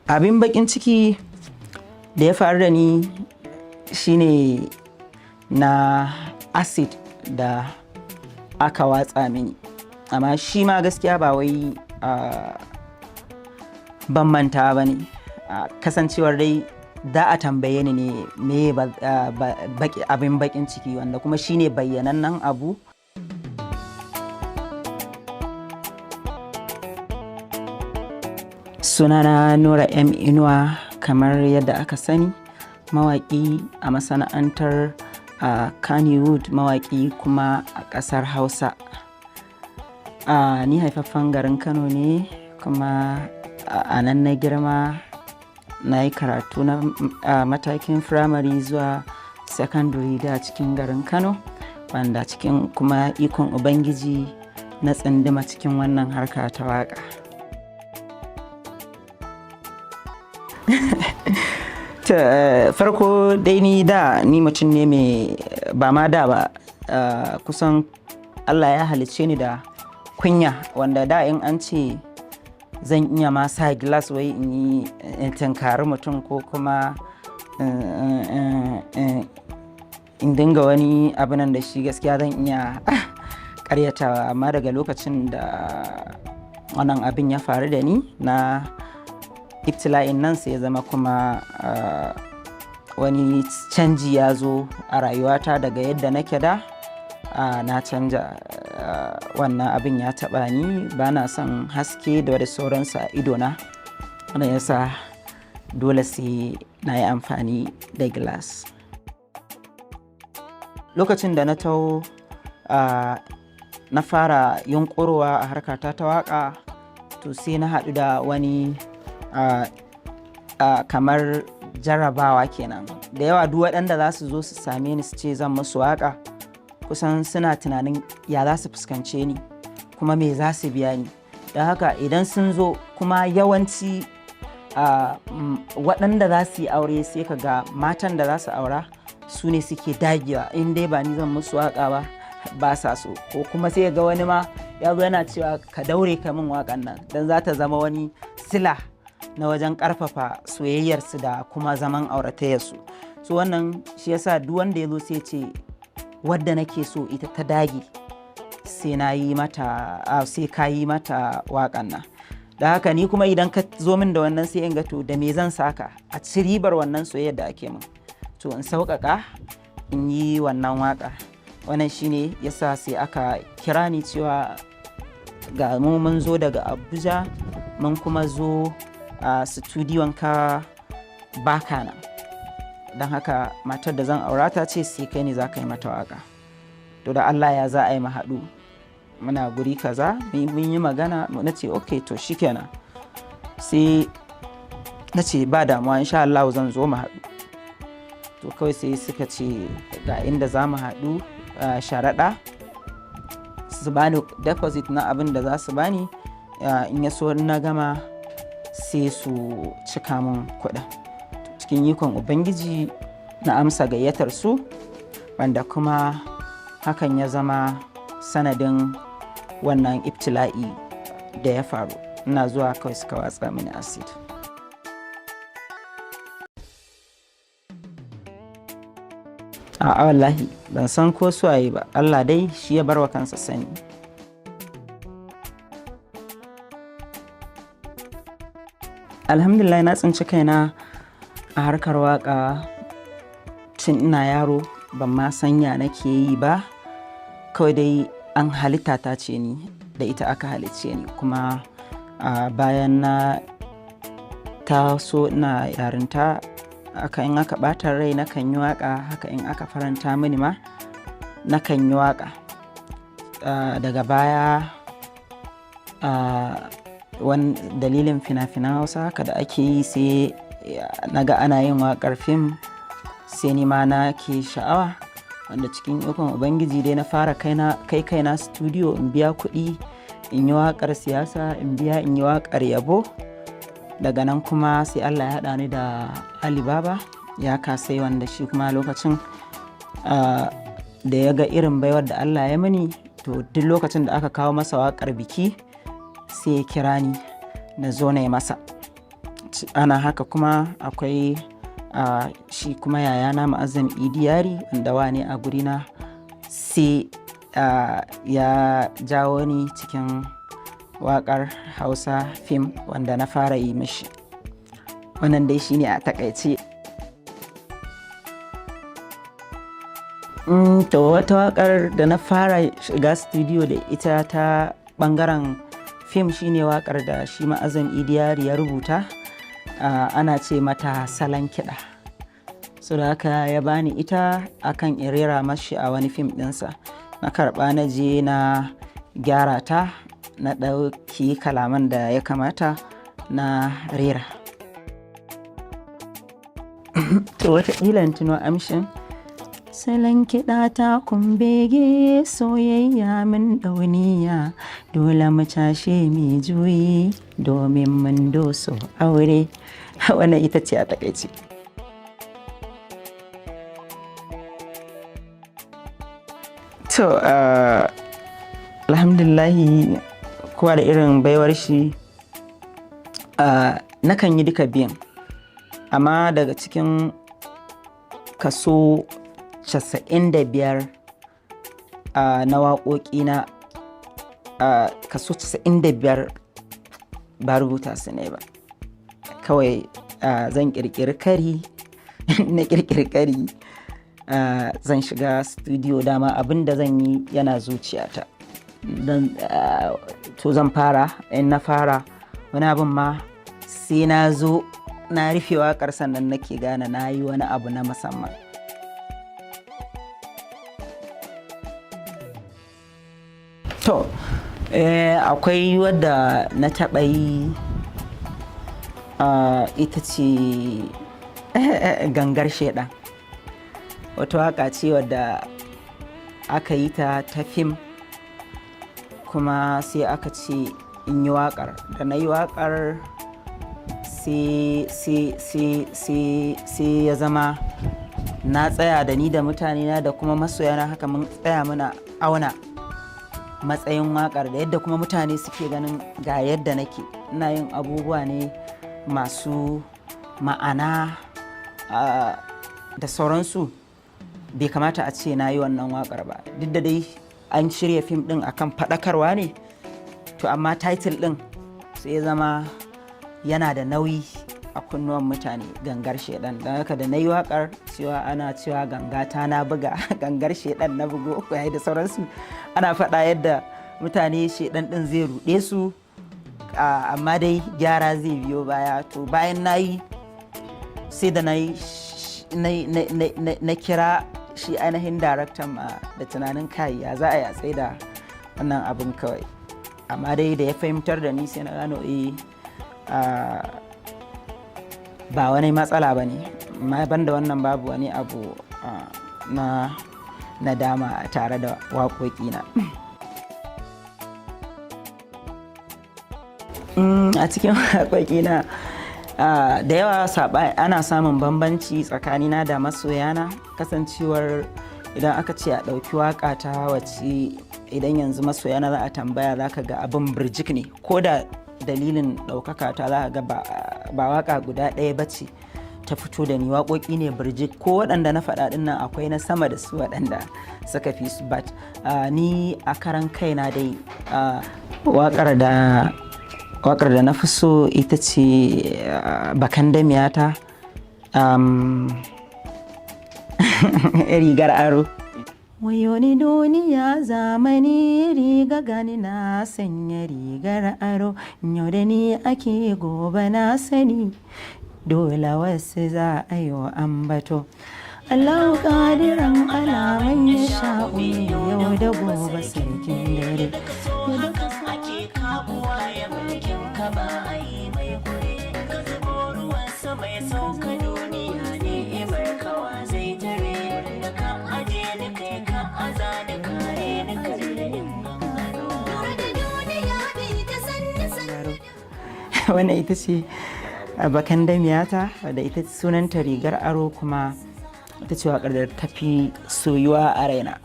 Abin bakin ciki da ya faru da ni shine na acid da aka watsa mini, amma shi ma gaskiya ba wai ban manta ba ne, kasancewar dai da a tambaye ni ne me abin bakin ciki wanda kuma shine bayyanannen abu. Sunana Nura inuwa, kamar yadda aka sani, mawaki a masana'antar Kannywood, mawaki kuma a ƙasar Hausa. Ni haifaffen garin Kano ne, kuma a nan na girma. Na yi karatu na matakin firamare zuwa secondary da cikin garin Kano, wanda cikin kuma ikon Ubangiji na tsinduma cikin wannan harka ta waƙa. Farko dai ni mutum ne mai ba ma da ba, kusan Allah ya halicce ni da kunya, wanda da in an ce zan iya ma sa glass wai in tunkari mutum ko kuma in dinga wani abinan da shi, gaskiya zan iya karyatawa. Amma daga lokacin da wannan abin ya faru da ni na ibtila'in nan, sai ya zama kuma wani canji ya zo a rayuwata. Daga yadda nake da na canja. Wannan abin ya taɓa ni, ba na son haske da wani sauransu a idona, wannan yasa dole sai na yi amfani da glass. Lokacin da na taho na fara yunƙurowa a harkata ta waƙa, to sai na haɗu da wani kamar jarrabawa kenan. Da yawa duk waɗanda za su zo su same ni su ce zan musu waƙa, kusan suna tunanin ya za su fuskance ni kuma me za su biya ni. Don haka idan sun zo, kuma yawanci waɗanda za su yi aure, sai ka ga matan da za su aura su ne suke dagewa, in dai ba ni zan musu waƙa ba sa so. Ko kuma sai ga wani ma ya zo yana cewa ka daure ka min waƙan nan, don za ta zama wani sila na wajen ƙarfafa soyayyarsu da kuma zaman auratayyarsu. So wannan shi yasa duk wanda ya zo sai ce wadda nake so ita ta dage sai ka yi mata waƙan nan. Da haka ni kuma idan ka zo min da wannan, sai in ga to da me zan saka a ci ribar wannan soyayyar da ake min, to in sauƙaƙa in yi wannan waƙa. Wannan shine yasa sai aka kira ni cewa ga mu mun zo daga Abuja, mun kuma zo a studiyon ka baka nan, don haka matar da zan aura ta ce sai kai ne za ka yi mata waƙa. To da Allah ya za a yi mu haɗu, muna guri kaza, mun yi magana, na ce ok, to shikenan. Sai na ce ba damuwa, insha Allah zan zo mu haɗu. To kawai sai suka ce ga inda za mu haɗu, sharaɗa su bani deposit na abin da za su bani, in ya so na gama sai su cika min kuɗin. Cikin ikon Ubangiji na amsa gayyatar su, wanda kuma hakan ya zama sanadin wannan ibtila'i da ya faru. Ina zuwa kawai suka watsa mini acid. A'a wallahi ban san ko suwaye ba, Allah dai shi ya bar wa kansa sani. Alhamdulillah, na tsinci kaina a harkar waƙa tun ina yaro. Ban ma sanya nake yi ba, kawai dai an halitta ta ce ni, da ita aka halicce ni. Kuma bayan na taso ina yarinta, in aka ɓata rai na kan yi waƙa, haka in aka faranta mini ma na kan yi waƙa. Daga baya wani dalilin fina-finan Hausa haka da ake yi, sai naga ana yin waƙar fim, sai ni ma na ke sha'awa, wanda cikin ikon Ubangiji dai na fara kai kaina studio in biya kuɗi in yi waƙar siyasa, in yi waƙar yabo. Daga nan kuma sai Allah ya haɗa ni da Alibaba ya kasai, wanda shi kuma lokacin da ya ga irin baiwar da Allah ya mani, to duk lokacin da aka kawo masa waƙar biki sai ya kira ni na zo na yi masa. ana haka kuma akwai shi kuma yayana Ma'azzam Idiyari wanda wane a gurina sai ya jawo ni cikin waƙar Hausa fim wanda na fara yi mishi. Wannan dai shine a takaice. To wata waƙar da na fara shiga studio da ita ta ɓangaren fim shine waƙar da shi Ma'azzam Idiyari ya rubuta, ana ce mata salon kiɗa. So da haka ya bani ita akan in rera mashi a wani fim ɗinsa. Na karɓa na je na gyara ta, na ɗauki kalaman da ya kamata na rera. To wataƙila tuno amshin. Salon kiɗa ta kumbege soyayya min ɗauniya, dole mu cashe mai juyi domin mun doso aure. Wannan ita ce a takaice. To alhamdulillahi kowa da irin baiwar shi. Nakan yi duka biyan, amma daga cikin kaso 95 na waƙoƙina, kaso 95 ba rubuta su ne ba. Kawai zan ƙirƙiri kari na ƙirƙiri kari, zan shiga studio, dama abin da zan yi yana zuciyata. To zan fara, in na fara wani abin ma sai na zo na rufe waƙar sannan nake gane na yi wani abu na musamman. To akwai wadda na taɓa yi, ita ce gangar sheɗan. Wata waƙa ce wadda aka yi ta fim, kuma sai aka ce in yi waƙar. Da na yi waƙar sai ya zama na tsaya da ni da mutane na da kuma masoyana, haka mun tsaya muna auna matsayin waƙar da yadda kuma mutane suke ganin ga yadda nake ina yin abubuwa ne masu ma'ana da sauransu. Bai kamata a ce na yi wannan waƙar ba, duk da dai an shirya fim ɗin akan faɗakarwa ne, to amma title ɗin sai ya zama yana da nauyi a kunnuwan mutane, gangar sheɗan. Don haka da na yi waƙar cewa ana cewa gangata na buga gangar sheɗan na bugo da sauransu, ana faɗa yadda mutane sheɗan ɗin zai ruɗe su, amma dai gyara zai biyo baya. To bayan na yi sai da na kira shi ainihin daraktan ma da tunanin kai ya za a yi a tsaye da wannan abin kawai, amma dai da ya fahimtar da ni sai na gano ba wani matsala ba ne, ban da wannan babu wani abu na nadama tare da waƙoƙina. A cikin waƙoƙina da yawa ana samun bambanci tsakanina da masoyana, kasancewar idan aka ce a ɗauki waƙa ta wacce idan yanzu masoyana za a tambaya za ka ga abin birjik ne, ko da dalilin ɗaukaka ta za ka ga ba waƙa guda ɗaya ba ce ta fito da ni, waƙoƙi ne birjik, ko waɗanda na faɗa ɗin nan akwai na sama da su waɗanda suka fi su, but ni a karan kaina dai waƙar da na fi so ita ce bakan damiyata, rigar aro. Wayoni duniya zamani riga gani na sanya rigar aro, yau da ni ake gobe na sani, dole wasu za a yi wa ambato. Allahu ƙadiran alaman ya sha'u yau da gobe sarkin dare. Ba a yi mai kure ka zubo ruwan sama ya sauka duniya ne imar kawa zai tare da ka aje ni kai ka aza da kare ni kalle in gano da duniya bai ta sanni. Wannan ita ce bakan damiyata, da ita sunanta rigar aro, kuma ita ce waƙar da ta fi soyuwa a raina.